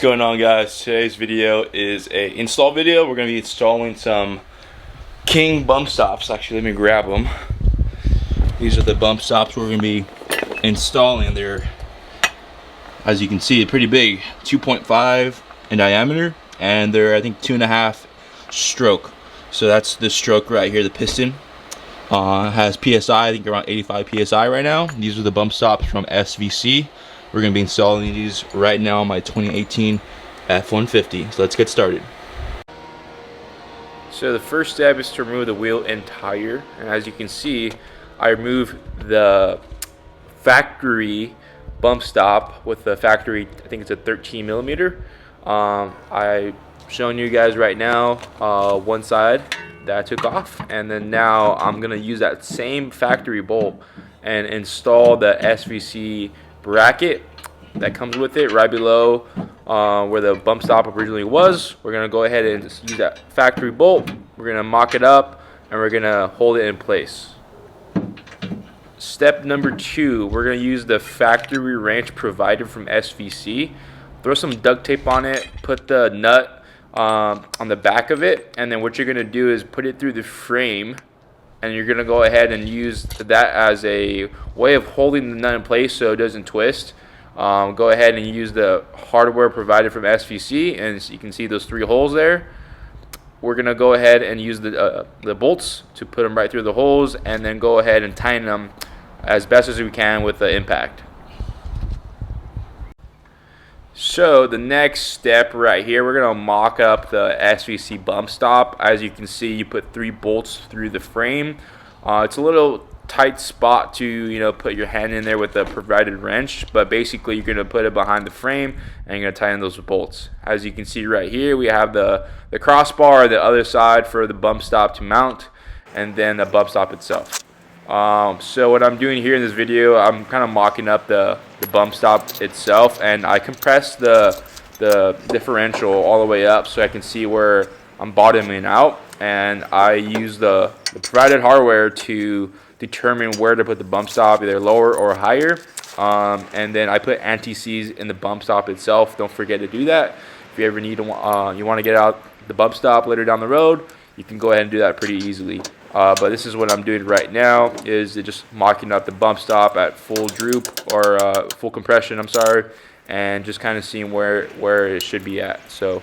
going on, guys? Today's video is a install video. We're going to be installing some King bump stops. Actually, let me grab them. These are the bump stops we're going to be installing. They're, as you can see, pretty big, 2.5 in diameter, and they're, I think, 2.5 stroke. So that's the stroke right here, the piston. Has PSI, I think around 85 PSI right now. These are the bump stops from SVC. We're going to be installing these right now on my 2018 F150. So let's get started. So the first step is to remove the wheel and tire. And as you can see, I removed the factory bump stop with the factory, I think it's a 13 millimeter. I'm showing you guys right now one side that I took off, and then now I'm going to use that same factory bolt and install the SVC bracket that comes with it right below where the bump stop originally was. We're going to go ahead and use that factory bolt. We're going to mock it up and we're going to hold it in place. Step number 2, we're going to use the factory wrench provided from SVC. Throw some duct tape on it, put the nut on the back of it, and then what you're going to do is put it through the frame, and you're going to go ahead and use that as a way of holding the nut in place so it doesn't twist. Go ahead and use the hardware provided from SVC, and you can see those 3 holes there. We're going to go ahead and use the bolts to put them right through the holes, and then go ahead and tighten them as best as we can with the impact. So the next step right here, we're going to mock up the SVC bump stop. As you can see, you put 3 bolts through the frame. It's a little tight spot to put your hand in there with the provided wrench, but basically you're going to put it behind the frame and you're going to tighten those bolts. As you can see right here, we have the crossbar on the other side for the bump stop to mount, and then the bump stop itself. So what I'm doing here in this video, I'm kind of mocking up the bump stop itself, and I compress the differential all the way up so I can see where I'm bottoming out, and I use the provided hardware to determine where to put the bump stop, either lower or higher. And then I put anti-seize in the bump stop itself. Don't forget to do that. If you ever need to, you want to get out the bump stop later down the road, you can go ahead and do that pretty easily. But this is what I'm doing right now, is just mocking up the bump stop at full droop, or full compression, I'm sorry, and just kind of seeing where it should be at. So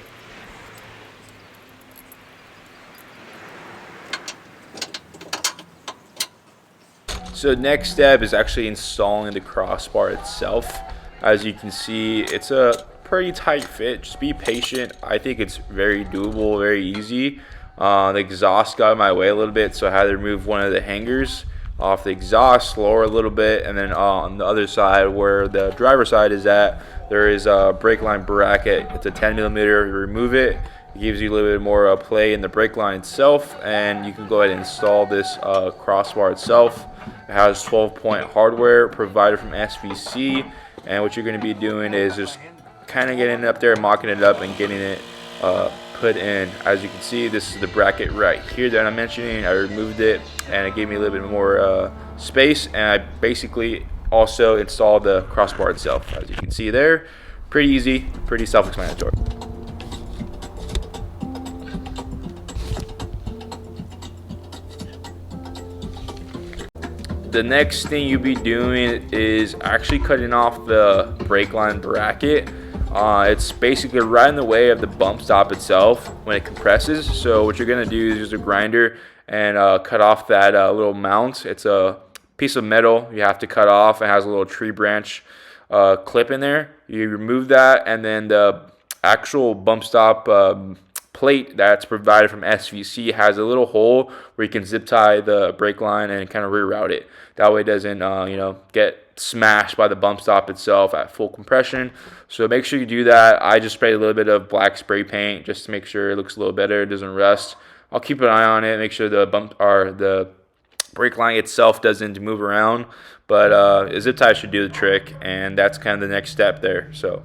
next step is actually installing the crossbar itself. As you can see, it's a pretty tight fit. Just be patient. I think it's very doable, very easy. The exhaust got in my way a little bit, so I had to remove one of the hangers off the exhaust, lower a little bit, and then on the other side where the driver's side is at, there is a brake line bracket. It's a 10 millimeter. You remove it. It gives you a little bit more play in the brake line itself, and you can go ahead and install this crossbar itself. It has 12-point hardware provided from SVC, and what you're going to be doing is just kind of getting it up there, mocking it up, and getting it put in. As you can see, this is the bracket right here that I'm mentioning. I removed it, and it gave me a little bit more space, and I basically also installed the crossbar itself. As you can see there, pretty easy, pretty self-explanatory. The next thing you'll be doing is actually cutting off the brake line bracket. It's basically right in the way of the bump stop itself when it compresses. So what you're going to do is use a grinder and cut off that little mount. It's a piece of metal you have to cut off. It has a little tree branch clip in there. You remove that, and then the actual bump stop plate that's provided from SVC has a little hole where you can zip tie the brake line and kind of reroute it. That way it doesn't get smashed by the bump stop itself at full compression. So make sure you do that. I just sprayed a little bit of black spray paint just to make sure it looks a little better, it doesn't rust. I'll keep an eye on it, make sure the brake line itself doesn't move around, but a zip tie should do the trick, and that's kind of the next step there. So